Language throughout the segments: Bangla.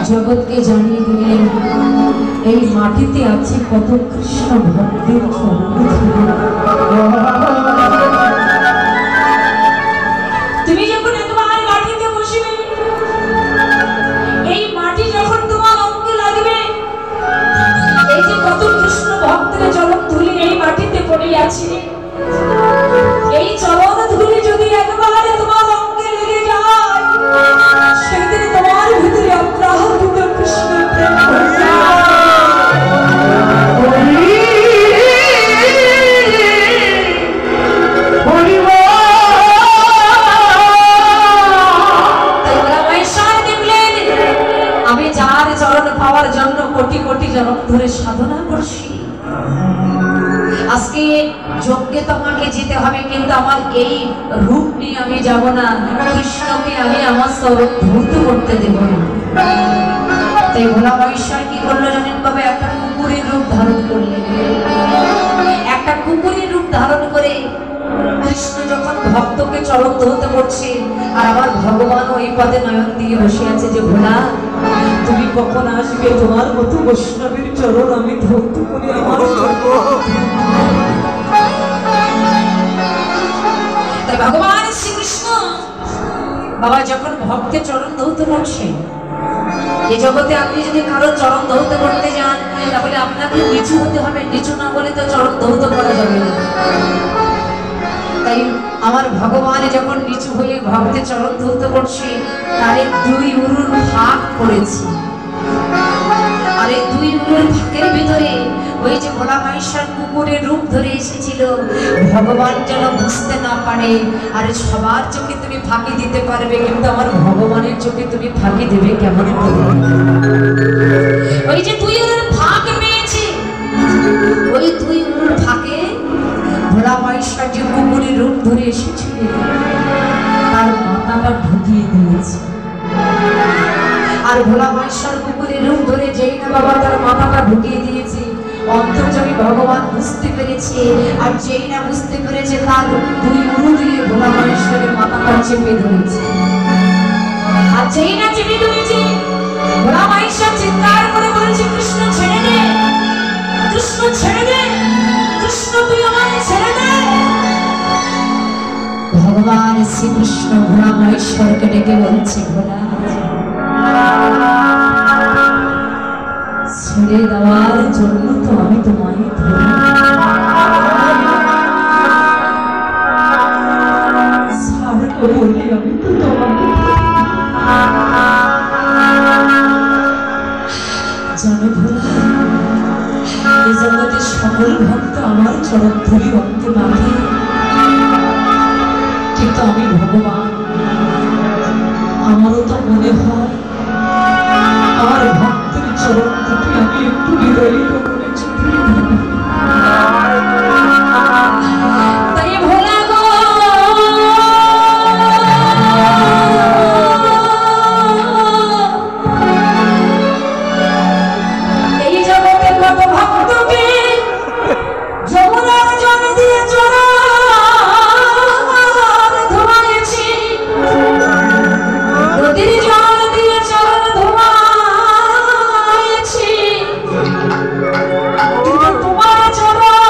जगत के जानिए दिलेन এই মাটিতে আছে কত কৃষ্ণ ভক্তের তুমি যখন একবার মাটিতে বসবে এই মাটি যখন তোমার অঙ্গে লাগবে এই যে কত কৃষ্ণ ভক্তের চরণ ধুলি এই মাটিতে পড়ে আছে এই চরণ ধুলি যদি একবার তোমার অঙ্গে লেগে যায় সেদিন তোমার ভিতরে অপ্রাহৃত কৃষ্ণ প্রেম রূপ নিয়ে আমি যাব না, কৃষ্ণকে আমি আমার স্বরূপ ধৌত করতে দেব না। তাই ভোলা মহেশ্বর কি করলো জানেন বাবা? একটা কুকুরের রূপ ধারণ করলেন। একটা কুকুরের রূপ ধারণ করে কৃষ্ণ যখন ভক্তকে চরণ ধৌত করছে, আর আবার ভগবান ওই পদে নয়ন দিয়ে বসে আছে যে ভোলা তুমি কখন আসবে, তোমার মতো বৈষ্ণবের চরণ আমি ধৌত করি আমার। তাই ভগবান শ্রীকৃষ্ণ বাবা যখন ভক্তের চরণ ধৌত করছে, এই জগতে আপনি যদি কারো চরণ ধৌত করতে যান তাহলে আপনাকে নিচু হতে হবে, নিচু না বলে তো চরণ ধৌত করা যাবে না। তাই আমার ভগবান যখন নিচু হয়ে ভক্তের চরণ ধৌত করছে, তার দুই উরুর ভাগ করেছি, আর এই দুই উরুর ভাগের ভিতরে ওই যে ভোলা মহেশ্বর কুকুরের রূপ ধরে এসেছিল, ভগবান যেন বুঝতে না পারে। আরে সবার চোখে তুমি ফাঁকি দিতে পারবে, কিন্তু আমার ভগবানের চোখে তুমি ফাঁকি দেবে কেমন করে? ওই যে দুই উরুর ভাগ পেয়েছে, ওই দুই উরুর ভাগে ভোলা মহেশ্বর যে কুকুরের রূপ ধরে এসেছিল তার মাথাটা ঢুকিয়ে দিয়েছে। আর ভোলা মহেশ্বর কুকুরের রূপ ধরে যেই না বাবা তার মাথাটা ঢুকিয়ে দিয়েছে, অন্তর্যামী ভগবান বুঝতে পেরেছে। আর যেই না বুঝতে পেরেছে, তার দুই উরু দিয়ে ভোলা মহেশ্বরের মাথাটা চেপে ধরেছে। আর যেই না চেপে ধরেছে, ভোলা মহেশ্বর চিৎকার করে বলেছে, কৃষ্ণ ছেড়ে দে, কৃষ্ণ ছেড়ে দে, কৃষ্ণ তুই আমাকে ছেড়ে দে। ভগবান শ্রীকৃষ্ণ ভোলা মহেশ্বরকে ডেকে বলছে, ভোলা ছেড়ে দেওয়ার জন্য তো আমি তোমায় ধরি, ছাড়বো বলে আমি তো তোমাকে জানো ভোলা, এই জগতে সকল ভক্ত আমার চরণ ধরি ভক্তে মাথে, কিন্তু আমি ভগবান, আমারও তো মনে হয় আমার ভক্তের চরণ থেকে আমি একটু বিদায়িত করে চলে যাব। তাই ভোলা গো এই জগতে কত ভক্তকে যমুনার জল দিয়ে চড়া ধোয়াইছি, নদীর জল দিয়ে চরণ ধোয়াইছি, কিন্তু তোমার চরণ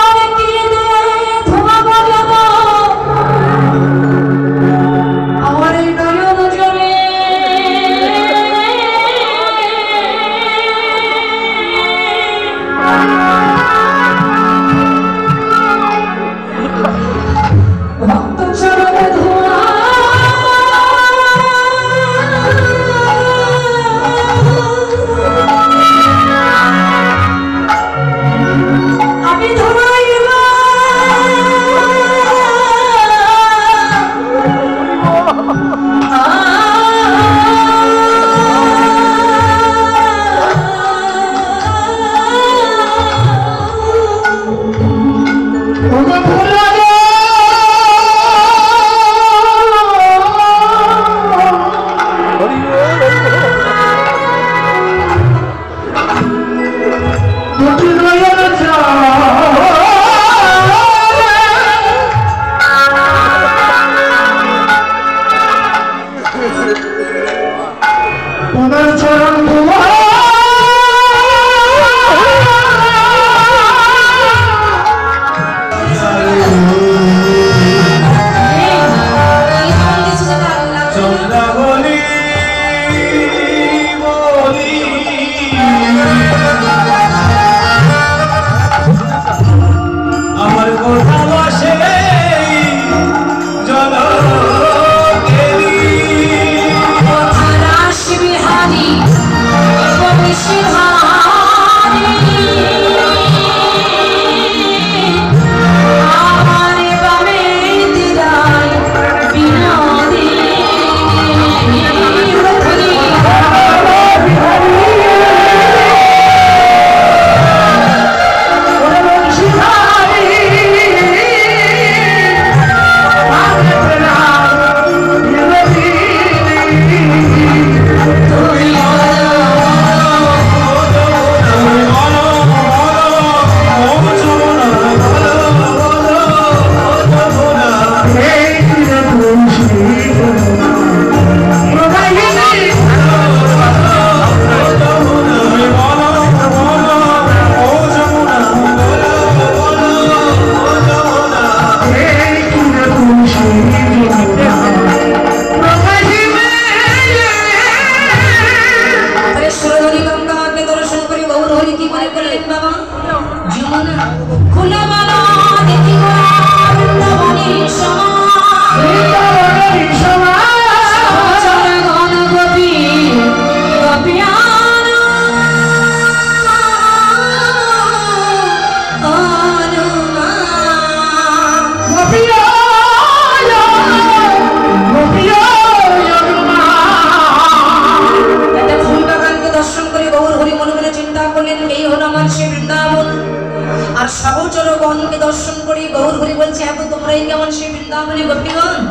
গোপীগণ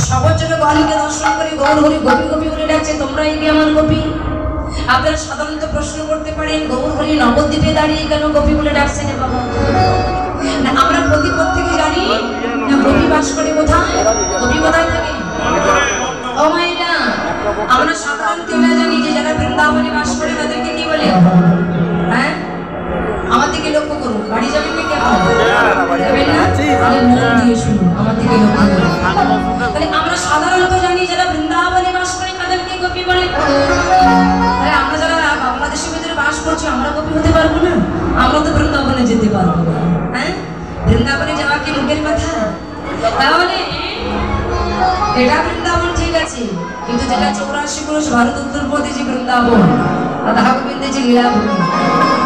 সবজনে বালিকে দর্শন করে গৌর হরি গোপী গোপী বলে ডাকছে, তোমরাই কি আমার গোপী? আপনারা সাধারণত প্রশ্ন করতে পারেন, গৌর হরি নবদ্বীপে দাঁড়িয়ে কেন গোপী বলে ডাকছেন বাবা? না আমরা প্রতিপদ থেকে জানি না গোপী বাস করে কোথায়? গোপী কোথায় থাকে? ও মাইরা, আমরা সাধারণত এটা জানি যে যারা বৃন্দাবনে বাস করে তাদেরকে কি বলে? হ্যাঁ, আমার দিকে লক্ষ্য করুন, বাড়ি যাবেন না কেন? যাবেন না? তাহলে মন দিয়ে শুনুন, আমার দিকে লক্ষ্য করুন। তাহলে আমরা সাধারণত জানি যারা বৃন্দাবনে বাস করে তাদেরকে গোপী বলে। তাহলে আমরা যারা বাংলাদেশের ভিতরে বাস করছি আমরা গোপী হতে পারবো না? আমরা তো বৃন্দাবনে যেতে পারবো না। হ্যাঁ, বৃন্দাবনে যাওয়া কি লোকের কথা? তাহলে এটা বৃন্দাবন ঠিক আছে, কিন্তু যেটা 84 পুরুষ ভারত উত্তরপ্রদেশে বৃন্দাবন, রাধা গোবিন্দের যে লীলাভূমি,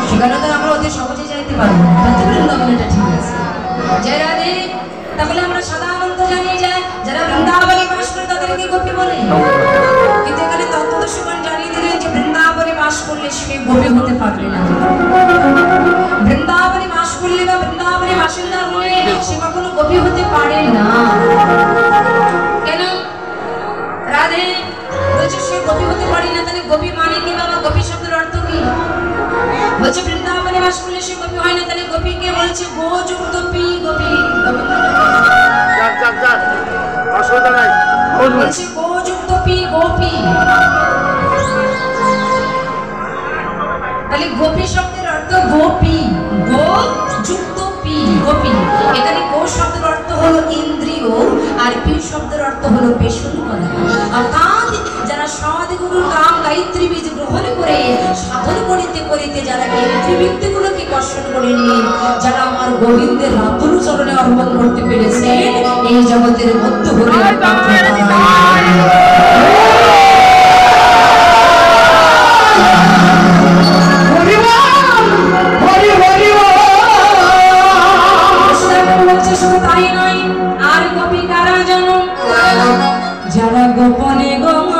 সেখানে তো আমরা অতি সহজে যাইতে পারবো না। তাতে বৃন্দাবন এটা ঠিক আছে। জয় রাধে। তাহলে আমরা সাধারণত জানি যে যারা বৃন্দাবনে বাস করে তাদেরকে গোপী বলে, কিন্তু এখানে তত্ত্বদর্শীগণ জানিয়ে দিলেন যে বৃন্দাবনে বাস করলে সে গোপী হতে পারবে না। বৃন্দাবনে বাস করলে বা বৃন্দাবনে বাসিন্দা হলে সে কখনো গোপী হতে পারে না। কেন? রাধে বলছে সে গোপী হতে পারে না। তাহলে গোপী মানে কি বাবা? গোপী শব্দের অর্থ কি? বলছে বৃন্দাবনে বাস করলে সে গোপী হয় না। তাহলে গোপী কে বলছে? গো যুক্ত পি গোপী। বলছে গো যুক্ত পি গোপী। তাহলে গোপী শব্দের অর্থ গোপী, গো যুক্ত পি গোপী। এখানে গো শব্দের অর্থ হলো ইন্দ্রিয় আর পি শব্দের অর্থ হলো পেশন করা। অর্থাৎ যারা সদ্গুরুর নাম গায়ত্রী বীজ গ্রহণ করে সাধন করিতে করিতে যারা ইন্দ্রিয় বৃত্তিগুলোকে কর্ষণ করে নিয়ে যারা আমার গোবিন্দের রাতুল চরণে অর্পণ করতে পেরেছে, এই জগতের মধ্য হরে তাই নয়। আর গোপী কারা জানো? যারা গোপনে গোপনে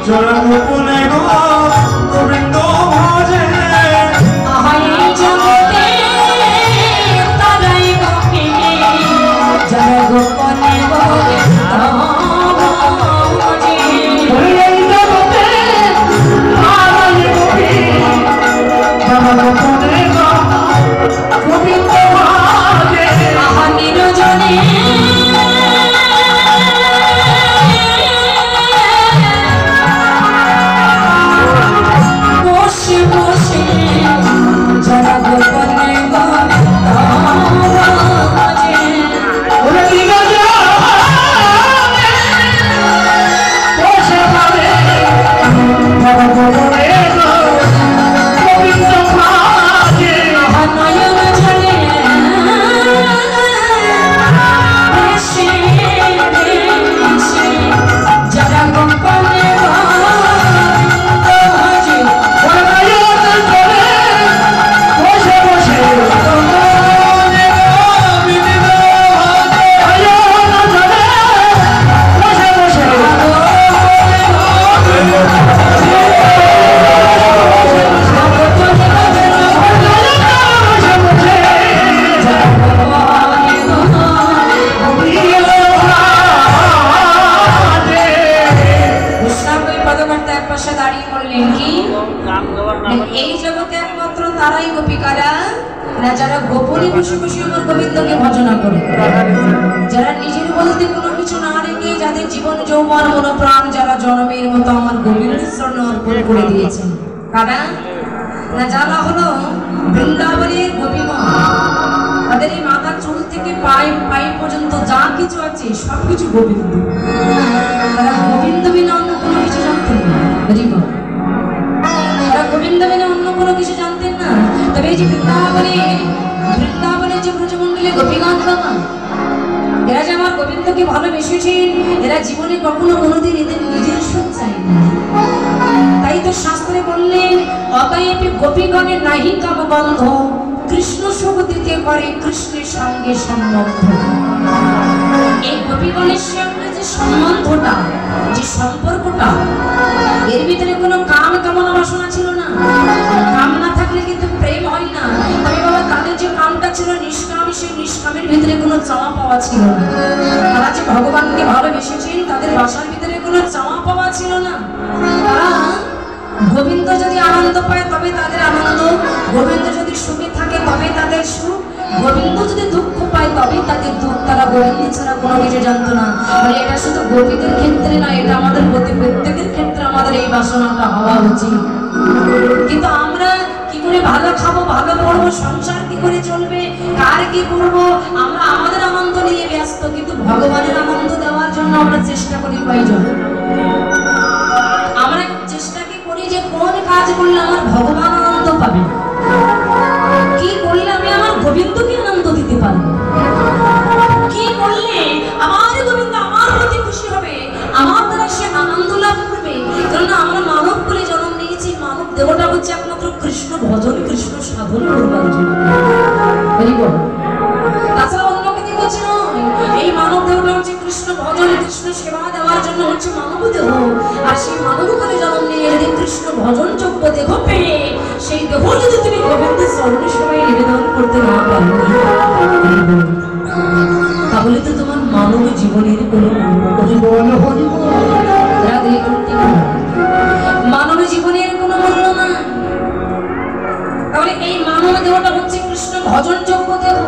যারা গোপনে গোবিন্দ ভজে আহাই জগতে তারাই গোপী। যারা গোপনে এই জগতে একমাত্র তারাই গোপিকারা না যারা গোপনে বসে বসে আমার গোবিন্দকে ভজনা করে, যারা নিজের বলতে কোনো কিছু না রেখে যাদের জীবন যৌবন মনোপ্রাণ যারা জনমের মতো আমার গোবিন্দের চরণে অর্পণ করে দিয়েছেন। কারা না? যারা হলো বৃন্দাবনের গোপীগণ। তাদের এই মাথার চুল থেকে পায়ে পর্যন্ত যা কিছু আছে সবকিছু গোবিন্দ। তারা গোবিন্দ বিনা অন্য কোনো কিছু জানতেন না। গোবিন্দ বিনা অন্য কোনো কিছু জানতেন না। তবে এই যে বৃন্দাবনে যে ব্রজমণ্ডলে গোপীগণ বাবা, এরা যে আমার গোবিন্দকে ভালোবেসেছেন, এরা জীবনে কখনো কোনোদিন এদের নিজের সুখ চায়নি। তাই তো শাস্ত্রে বললেন, অতএব গোপীগণের নাহি কামবন্ধ, কৃষ্ণ সুখ দিতে পারে কৃষ্ণের সঙ্গে সম্বন্ধ। এই গোপীগণের সঙ্গে যে সম্বন্ধটা, যে সম্পর্কটা, এর ভিতরে কোনো কাম কামনা বাসনা ছিল না। কাম না থাকলে কিন্তু প্রেম হয় না। তবে বাবা তাদের যে কামটা ছিল নিষ্কাম, সেই নিষ্কামের ভিতরে কোনো চাওয়া পাওয়া ছিল না। তারা যে ভগবানকে ভালোবেসেছেন, তাদের বাসার ভিতরে কোনো চাওয়া পাওয়া ছিল না। তারা গোবিন্দ যদি আনন্দ পায় তবে তাদের আনন্দ, গোবিন্দ যদি সুখে থাকে তবে তাদের সুখ, গোবিন্দ যদি দুঃখ পায় তবে তাদের দুঃখ। তারা গোবিন্দ ছাড়া কোনো কিছু জানতো না। মানে এটা শুধু গোপীদের ক্ষেত্রে না, এটা আমাদের প্রত্যেকের ক্ষেত্রে আমাদের এই বাসনাটা হওয়া উচিত। কিন্তু আমরা কি করে ভালো খাবো, ভালো পড়বো, সংসার কি করে চলবে, কার কি করবো, আমরা আমাদের আনন্দ নিয়ে ব্যস্ত, কিন্তু ভগবানের আনন্দ দেওয়ার জন্য আমরা চেষ্টা করি কয়জন? আমরা চেষ্টা কি করি যে কোন কাজ করলে আমার ভগবান আনন্দ পাবে, কি করলে আমি আমার গোবিন্দকে আনন্দ দিতে পারবো, কি করলে আমার গোবিন্দ আমার প্রতি খুশি হবে, আমার দ্বারা সে আনন্দ লাভ করবে। কারণ আমরা মানব বলে জন্ম নিয়েছি, মানব দেহটা হচ্ছে একমাত্র কৃষ্ণ ভজন, কৃষ্ণ সাধন করবার জন্য। তাছাড়া অন্য কিছু কিছু নয়। এই মানব দেহটা হচ্ছে কৃষ্ণ ভজন, কৃষ্ণ সেবা দেওয়ার জন্য হচ্ছে মানব দেহ। আর সেই মানব করে জন্ম নিয়ে যদি কৃষ্ণ ভজন যোগ্য দেহ পেয়ে সেই দেহ যদি তুমি গোবিন্দের চরণে সবাই নিবেদন করতে না পারো, তাহলে তো তোমার মানব জীবনের কোনো মানব জীবনের কোনো মূল্য না। তাহলে এই মানব দেহটা হচ্ছে কৃষ্ণ ভজন যোগ্য দেহ।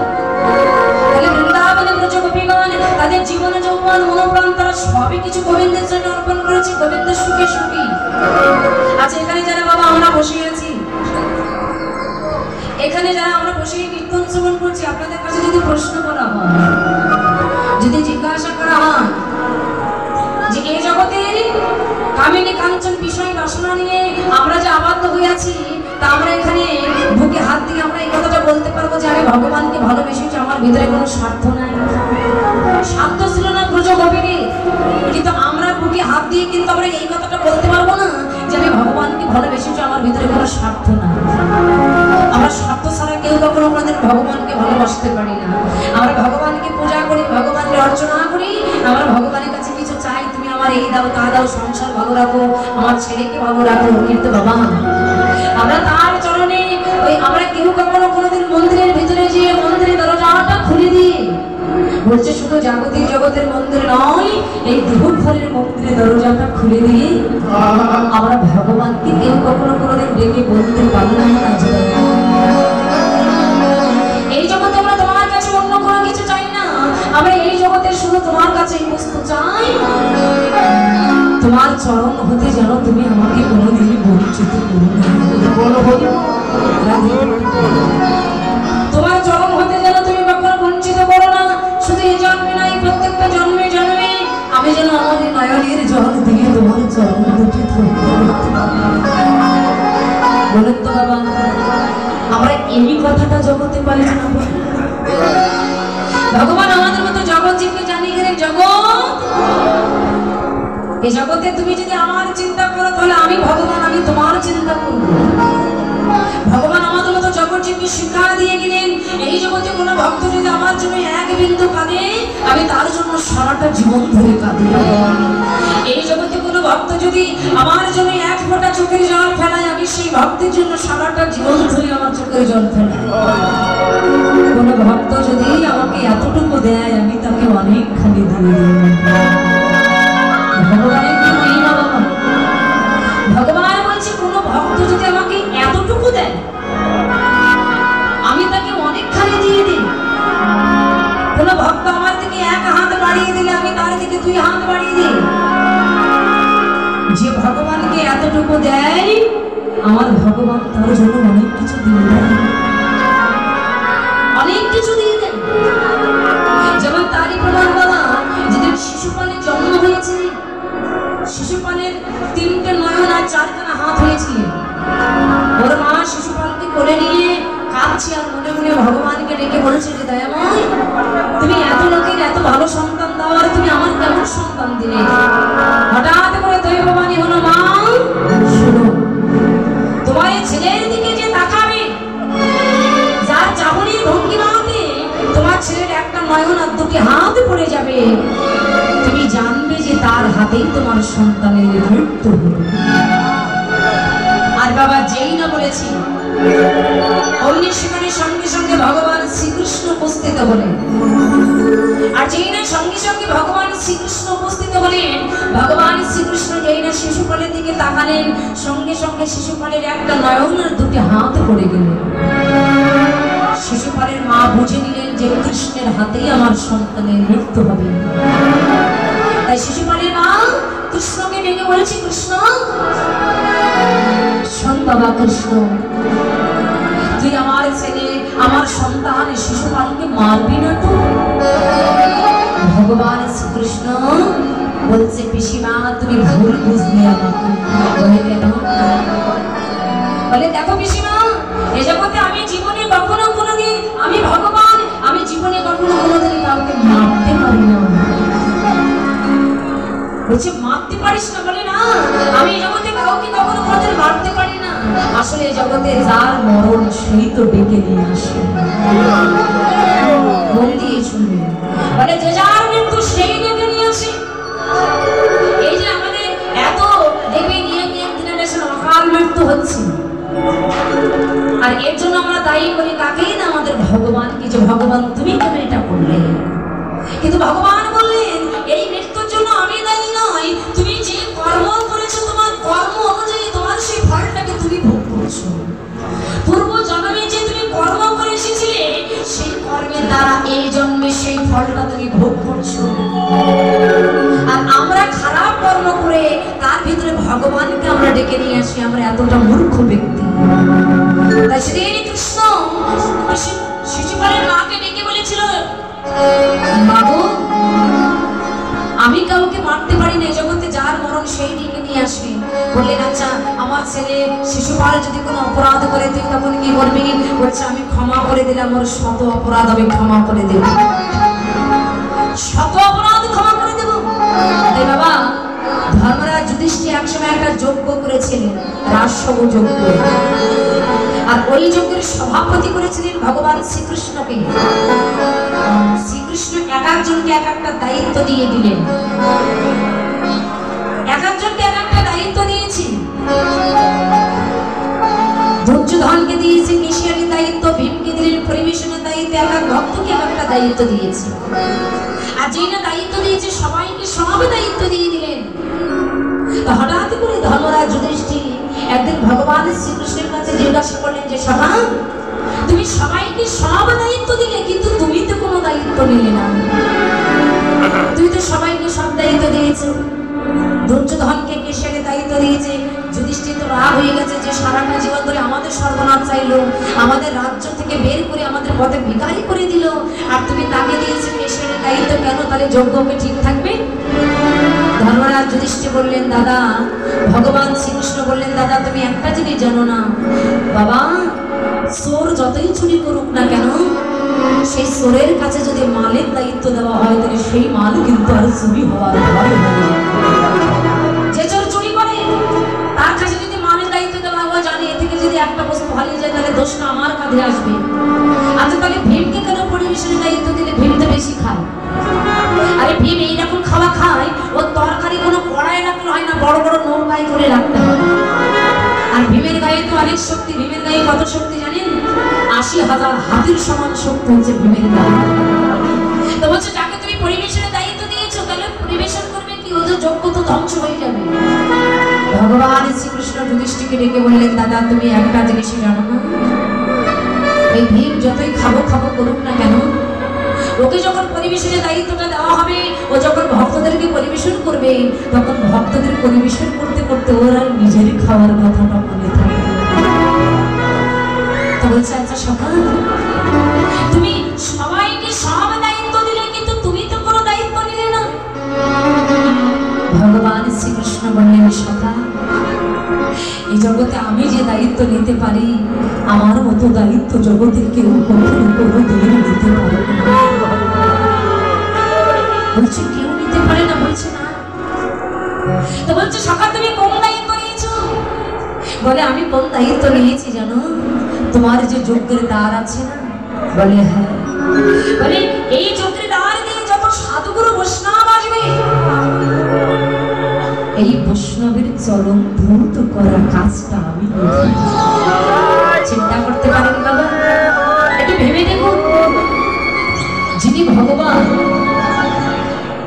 তাহলে বৃন্দাবনে ব্রজ গোপীগণ তাদের জীবনে যৌবন মনোপ্রাণ তারা সবই কিছু গোবিন্দের জন্য অর্পণ করেছে, গোবিন্দের সুখে সুখী। আচ্ছা, এখানে যারা বাবা আমরা বসে আছি, এখানে যারা আমরা বসে কীর্তন শ্রবণ করছি, আপনাদের কাছে যদি প্রশ্ন করা হয়, যদি জিজ্ঞাসা করা হয় যে এই জগতের কামিনী কাঞ্চন বিষয় বাসনা নিয়ে আমরা যে আবদ্ধ হয়ে আছি, তা আমরা এখানে বুকে হাত দিয়ে আমরা এই কথাটা বলতে পারবো যে আমি ভগবানকে ভালোবেসেছি, আমার ভিতরে কোনো স্বার্থ নাই। স্বার্থ ছিল না ব্রজ গোপীদের, কিন্তু আমরা বুকে হাত দিয়ে কিন্তু আমরা এই কথাটা বলতে পারবো না যে আমি ভগবানকে ভালোবেসেছি, আমার ভিতরে কোনো স্বার্থ নাই। আমরা স্বার্থ ছাড়া কেউ কখনো আমাদের ভগবানকে ভালোবাসতে পারি না। আমরা ভগবানকে পূজা করি, ভগবানকে অর্চনা করি, আমরা ভগবানের কাছে কিছু চাই, তুমি আমার এই দাও তা দাও, সংসার ভালো রাখো, আমার ছেলেকে ভালো রাখো। কিন্তু বাবা আমরা তার চরণে ওই আমরা কেউ কখনো কোনোদিন মন্দিরের ভিতরে গিয়ে মন্দিরের দরজাটা খুলে দিয়ে বলছে শুধু জাগতিক জগতের মন্দির নয়, এই দেহঘরের মন্দিরের দরজাটা খুলে দিয়ে আমরা ভগবানকে কেউ কখনো কোনোদিন ডেকে বলতে পারলাম না। এই জগতে আমরা তোমার কাছে অন্য কোনো কিছু চাই না, আমরা এই জগতে শুধু তোমার কাছে এই বস্তু চাই, তোমার চরণ হতে যেন তুমি আমাকে কোনোদিনই বঞ্চিত করো না। তোমার চরণ হতে যেন তুমি কখনো বঞ্চিত করো না। শুধু এই জন্মে নাই, প্রত্যেকটা জন্মে জন্মে আমি যেন আমাদের নয়নের জল দিয়ে তোমার চরণ দুটি বলেন তো বাবা, আমরা এই কথাটা জগতে পারি না। ভগবান আমাদের মতো জগৎ জীবকে জানিয়ে গেলেন, জগৎ এই জগতে তুমি যদি আমার চিন্তা করো তাহলে আমি ভগবান, আমি তোমার চিন্তা করব। ভগবান আমাদের মতো জগৎ জীবকে শিক্ষা দিয়ে গেলেন, এই জগতে কোনো ভক্ত যদি আমার জন্য এক বিন্দু কাঁদে, আমি তার জন্য সারাটা জীবন ধরে কাঁদি। এই জগতে কোনো ভক্ত যদি আমার জন্য এক ফোঁটা চোখের জল ফেলায়, আমি সেই ভক্তের জন্য সারাটা জীবন ধরে আমার চোখের জল ফেলাই। কোনো ভক্ত যদি আমাকে এতটুকু দেয়, আমি তাকে অনেকখানি দিয়ে দিই। ভগবানের কি মহিমা বাবা! ভগবান বলছে কোনো ভক্ত যদি আমাকে এতটুকু দেয়, আমি তাকে অনেকখানি দিয়ে দিই। কোনো ভক্ত আমার দিকে এক হাত বাড়িয়ে দিলে, আমি তার দিকে দুই হাত বাড়িয়ে দিই। যে ভগবানকে এতটুকু দেয়, আমার ভগবান তার জন্য অনেক কিছু দিয়ে দেয়, অনেক কিছু দিয়ে দেয়। যেমন তারই প্রমাণ বাবা, যেদিন শিশুপালের জন্ম হয়েছে, শিশুপালের 3টে নয়ন আর 4খানা হাত হয়েছিল। ওর মা শিশুপালকে কোলে নিয়ে কাঁদছে আর মনে মনে ভগবানকে ডেকে বলছে যে দয়াময়, তুমি এত লোকের এত ভালো সন্তান দাও, আর তুমি আমার কেমন সন্তান দিলে? হঠাৎ করে দৈববাণী হলো, মা শোনো, তোমার এই ছেলের দিকে যে তাকাবে, যার চাবনির ভঙ্গিমাতে তোমার ছেলের একটা নয়ন আর 2টি হাত পড়ে যাবে, তুমি জানবে হাতেই তোমার সন্তানের মৃত্যু হবে। আর বাবা যেই না বলেছি অমনি সেখানে সঙ্গে সঙ্গে ভগবান শ্রীকৃষ্ণ উপস্থিত হলেন। আর যেই না সঙ্গে সঙ্গে ভগবান শ্রীকৃষ্ণ উপস্থিত হলেন, ভগবান শ্রীকৃষ্ণ যেই না শিশুপালের দিকে তাকালেন, সঙ্গে সঙ্গে শিশুপালের একটা নয়ন আর দুটি হাত পড়ে গেল। শিশুপালের মা বুঝে নিলেন যে কৃষ্ণের হাতেই আমার সন্তানের মৃত্যু হবে। তাই শিশুপালের মা কৃষ্ণকে ডেকে বলেছে, কৃষ্ণ শোন বাবা, কৃষ্ণ তুই আমার ছেলে, আমার সন্তান শিশুপালকে মারবি না তো? ভগবান শ্রীকৃষ্ণ বলছে, পিসিমা তুমি ভুল বুঝলে আমাকে। বলে কেন? বলে দেখো পিসিমা, এ জগতে আমি জীবনে কখনো কোনোদিন, আমি ভগবান, আমি জীবনে কখনো কোনোদিন কাউকে মারতে পারি না। বলছে মারতে পারিস না? বলে না, আমি জগতে কাউকে কখনো কোনোদিন মারতে পারি না। আসলে জগতে যার মরণ সেই তো ডেকে নিয়ে আসে। মন দিয়ে শুনবে, বলে যে যার মৃত্যু সেই ডেকে নিয়ে আসে। এই যে আমাদের এত দেবী নিয়ে নিয়ে জেনারেশন অকাল মৃত্যু হচ্ছে, আর এর জন্য আমরা দায়ী করি কাকেই না? আমাদের ভগবানকে, যে ভগবান তুমি কেন এটা করলে? কিন্তু ভগবান বললেন এই মৃত্যুর জন্য আমি দায়ী নই, তুমি যে কর্ম করেছো তোমার কর্ম অনুযায়ী তোমার সেই ফলটাকে তুমি ভোগ করছো। পূর্ব জন্মে যে তুমি কর্ম করে এসেছিলে সেই কর্মের দ্বারা এই জন্মে সেই ফলটা তুমি ভোগ করছো। আর আমরা খারাপ কর্ম করে তার ভিতরে ভগবানকে আমরা ডেকে নিয়ে আসি, আমরা এতটা মূর্খ ব্যক্তি। তাই সেদিন কৃষ্ণ শিশুপালের মাকে ডেকে বলেছিল, বাবু আমি কাউকে মারতে পারি না, জগতে যার মরণ সেই ডেকে নিয়ে আসবে। বললেন আচ্ছা আমার ছেলে শিশুপাল যদি কোনো অপরাধ করে তুই তখন কি করবি? বলছে আমি ক্ষমা করে দিলাম, ওর শত অপরাধ আমি ক্ষমা করে দেব, শত অপরাধ ক্ষমা করে দেব। তাই বাবা ধর্মরাজ যুধিষ্ঠির একসময় একটা যজ্ঞ করেছিলেন, রাজসভ যজ্ঞ। আর ওই যজ্ঞের সভাপতি করেছিলেন ভগবান শ্রীকৃষ্ণকে। শ্রীকৃষ্ণ এক একজনকে এক একটা দায়িত্ব দিয়ে দিলেন, এক একজনকে এক একটা দায়িত্ব দিয়েছি। দুর্যোধনকে দিয়েছে মিশিয়ারের দায়িত্ব, ভীমকে দিলেন পরিবেশনের দায়িত্ব, এক এক ভক্তকে এক একটা দায়িত্ব দিয়েছে। আর যেই না দায়িত্ব দিয়েছে সবাইকে সব দায়িত্ব দিয়ে দিলেন। হঠাৎ করে ধর্মরাজ যুধিষ্ঠির একদিন ভগবান শ্রীকৃষ্ণের কাছে জিজ্ঞাসা করলেন যে সভা তুমি সবাইকে সব দায়িত্ব দিলে কিন্তু তুমি তো কোনো দায়িত্ব নিলে না, তুমি তো সবাইকে সব দায়িত্ব দিয়েছো। দুর্যোধনকে কেশিয়ারের দায়িত্ব দিয়েছে। যুধিষ্ঠির তো রাগ হয়ে গেছে যে সারাটা জীবন ধরে আমাদের সর্বনাশ চাইলো, আমাদের রাজ্য থেকে বের করে আমাদের পথে ভিখারি করে দিল, আর তুমি তাকে দিয়েছো কেশিয়ারের দায়িত্ব, কেন? তাহলে যজ্ঞকে ঠিক থাকবে? ধর্মরাজ যুধিষ্ঠির বললেন, দাদা ভগবান শ্রীকৃষ্ণ বললেন, দাদা তুমি একটা জিনিস জানো না বাবা, চোর যতই চুরি করুক না কেন সেই চোরের কাছে যদি মালের দায়িত্ব দেওয়া হয় তাহলে সেই মাল কিন্তু আর চুরি হওয়ার ভয় হবে। যে চোর চুরি করে তার কাছে যদি মালের দায়িত্ব দেওয়া হয় জানে এ থেকে যদি একটা বস্তু হারিয়ে যায় তাহলে দোষটা আমার কাঁধে আসবে। আচ্ছা তাহলে ভীমকে কেন পরিবেশনের দায়িত্ব দিলে? ভীম তো বেশি খায়। আরে ভীম এইরকম খাওয়া খায়, ওর তরকারি কোনো কড়াই রাখলে হয় না, বড় বড় নৌকায় করে রাখতে হয়। আর ভীমের গায়ে তো অনেক শক্তি। ভীমের গায়ে কত শক্তি জানেন? ৮০,০০০ হাতির সমান শক্তি হচ্ছে ভীমের গায়ে। তো বলছে যাকে তুমি পরিবেশনের দায়িত্ব দিয়েছো তাহলে পরিবেশন করবে কি? ওদের যজ্ঞ তো ধ্বংস হয়ে যাবে। ভগবান শ্রীকৃষ্ণ যুধিষ্ঠিরকে ডেকে বললেন, দাদা তুমি একটা জিনিসই জানো না, এই ভীম যতই খাবো খাবো করুক না কেন, ওকে যখন পরিবেশনের দায়িত্বটা দেওয়া হবে, ও যখন ভক্তদেরকে পরিবেশন করবে তখন ভক্তদের পরিবেশন করতে করতে ওর আর নিজের খাওয়ার কথাটা মনে থাকে। তো বলছে আচ্ছা সখা তুমি সবাইকে সব দায়িত্ব দিলে কিন্তু তুমি তো কোনো দায়িত্ব নিলে না। ভগবান শ্রীকৃষ্ণ বললেন, সখা এই জগতে আমি যে দায়িত্ব নিতে পারি আমার মতো দায়িত্ব জগতের কেউ কখনো কোনোদিন নিতে পারে না। বলছে কেউ নিতে পারে না? বলছে না। তো বলছে সখা তুমি কোন দায়িত্ব নিয়েছো? বলে আমি কোন দায়িত্ব নিয়েছি জানো? তোমার যে যজ্ঞের দ্বার আছে না? বলে হ্যাঁ। বলে এই যজ্ঞের দ্বার দিয়ে যত সাধুগুরু বৈষ্ণব আসবে এই বৈষ্ণবের চরণ ধৌত করা কাজটা আমি চিন্তা করতে পারেন বাবা, একটু ভেবে দেখুন। যিনি ভগবান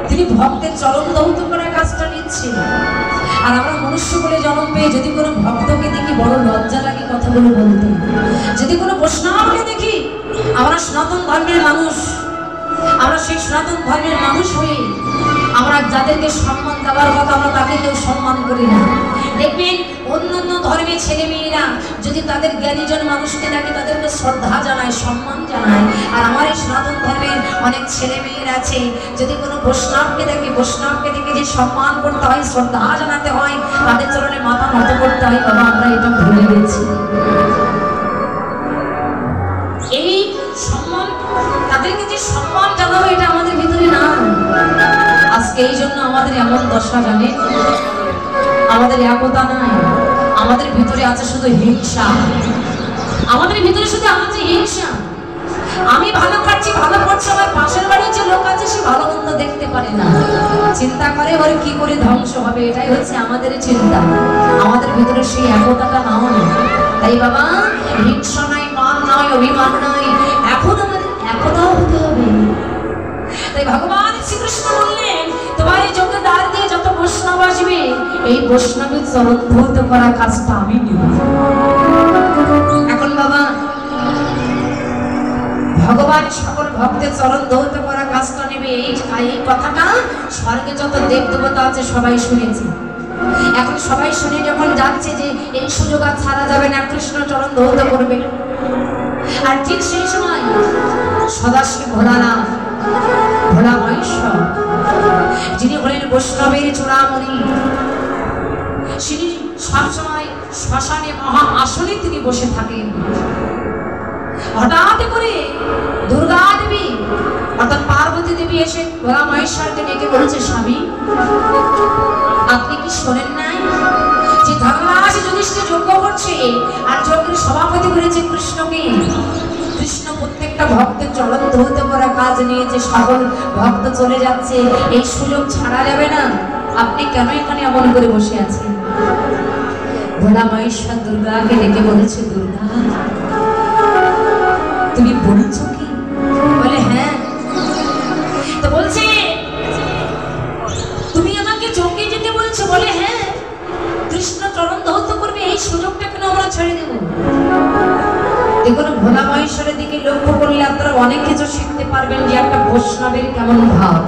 তিনি ভক্তের চরণ ধৌত করা কাজটা নিচ্ছেন, আর আমরা মনুষ্য বলে জন্ম পেয়ে যদি কোনো ভক্তকে দেখি বড় লজ্জা লাগে কথাগুলো বলতে। যদি কোনো বৈষ্ণবকে দেখি, আমরা সনাতন ধর্মের মানুষ, আমরা সেই সনাতন ধর্মের মানুষ হয়ে আমরা যাদেরকে সম্মান দেওয়ার কথা আমরা তাকে কেউ সম্মান করি না। দেখবেন অন্য অন্য ধর্মের ছেলে মেয়েরা যদি তাদের জ্ঞানীজন মানুষকে দেখে তাদেরকে শ্রদ্ধা জানায়, সম্মান জানায়। আর আমার এই সনাতন ধর্মের অনেক ছেলে মেয়েরা আছে, যদি কোনো বৈষ্ণবকে দেখে, বৈষ্ণবকে দেখে যে সম্মান করতে হয়, শ্রদ্ধা জানাতে হয়, তাদের চরণে মাথা নত করতে হয়, বাবা আমরা এটা ভুলে গেছি। এই সম্মান, তাদেরকে যে সম্মান জানাবো এটা আমাদের ভিতরে না। আজকে এই জন্য আমাদের এমন দশা, জানে আমাদের একতা নাই, আমাদের ভিতরে আছে শুধু হিংসা, আমাদের ভিতরে শুধু আছে হিংসা। আমি ভালো খাচ্ছি, ভালো করছি, আমার পাশের বাড়ির যে লোক আছে সে ভালো মন্দ দেখতে পারে না, চিন্তা করে ওর কি করে ধ্বংস হবে, এটাই হচ্ছে আমাদের চিন্তা। আমাদের ভিতরে সেই একতাটা নাও না। তাই বাবা হিংসা নাই, মান নয়, অভিমান নয়, এখন আমাদের একতা হতে হবে। তাই ভগবান শ্রীকৃষ্ণ বললেন তোমার এই যোগ্য দ্বার দিয়ে যত বৈষ্ণব আসবে এই বৈষ্ণবের চরণ ধৌত করা কাজটা আমি নিব। এখন বাবা ভগবান সকল ভক্তের চরণ ধৌত করা কাজটা নেবে, এই কথাটা স্বর্গে যত দেব দেবতা আছে সবাই শুনেছে। এখন সবাই শুনে যখন যাচ্ছে যে এই সুযোগ আর ছাড়া যাবে না, কৃষ্ণ চরণ ধৌত করবে। আর ঠিক সেই সময় সদাশিব ভোলানাথ, ভোলা মহেশ্বর, যিনি হলেন বৈষ্ণবের চূড়ামণি, তিনি সবসময় শ্মশানে মহা আসনে তিনি বসে থাকেন। হঠাৎ করে দুর্গা দেবী অর্থাৎ পার্বতী দেবী এসে ভোলা মহেশ্বরকে ডেকে বলেছে, স্বামী আপনি কি শোনেন নাই যে ধর্মরাজ যুধিষ্ঠির যজ্ঞ করছে আর যজ্ঞের সভাপতি করেছে কৃষ্ণকে? কৃষ্ণ প্রত্যেকটা ভক্তের চরণ ধৌত করা কাজ নিয়েছে, সকল ভক্ত চলে যাচ্ছে, এই সুযোগ ছাড়া যাবে না, আপনি কেন এখানে এমন করে বসে আছেন? ভোলা মহেশ্বর দুর্গাকে ডেকে বলেছে, দুর্গা তুমি বলছো কি? বলে হ্যাঁ। তো বলছে তুমি আমাকে যজ্ঞে যেতে বলছো? বলে হ্যাঁ। কৃষ্ণ চরণ ধৌত করবে এই সুযোগটা কেন আমরা ছেড়ে দেব? দেখুন ভোলা মহেশ্বরের দিকে লক্ষ্য করলে আপনারা অনেক কিছু শিখতে পারবেন যে একটা বৈষ্ণবের কেমন ভাব।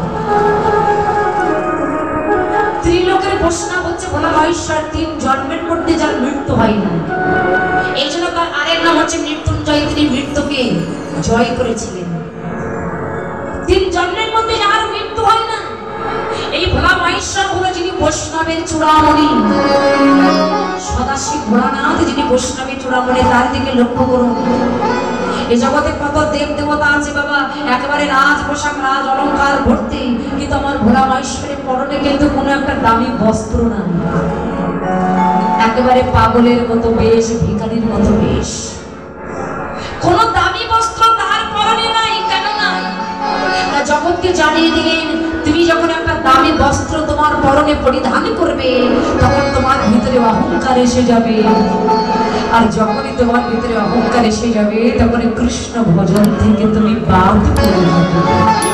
ত্রিলোকের বৈষ্ণব হচ্ছে ভোলা মহেশ্বর, 3 জন্মের মধ্যে যার মৃত্যু হয় না। এই জন্য তার আরেক নাম হচ্ছে মৃত্যুঞ্জয়, তিনি মৃত্যুকে জয় করেছিলেন। 3 জন্মের মধ্যে যার মৃত্যু হয় না, এই ভোলা মহেশ্বর হলো যিনি বৈষ্ণবের চূড়ামণি। সদাশিব ভোলানাথ যিনি বৈষ্ণবের চূড়ামণি, তার দিকে লক্ষ্য করুন। এই জগতে কত দেব দেবতা আছে বাবা, একেবারে রাজ পোশাক, রাজ অলঙ্কার ভর্তি, কিন্তু আমার ভোলা মহেশ্বরের পরনে কিন্তু কোনো একটা দামি বস্ত্র নাই, একেবারে পাগলের মতো বেশ, ভিখারির মতো বেশ, কোনো দামি বস্ত্র তার পরনে নাই। কেন নাই? জগৎকে জানিয়ে দিলেন তুমি যখন একটা দামি বস্ত্র তোমার পরনে পরিধান করবে তখন তোমার ভিতরে অহংকার এসে যাবে, আর যখনই তোমার ভিতরে অহংকার এসে যাবে তখন কৃষ্ণ ভজন থেকে তুমি বাদ পড়ে যাবে।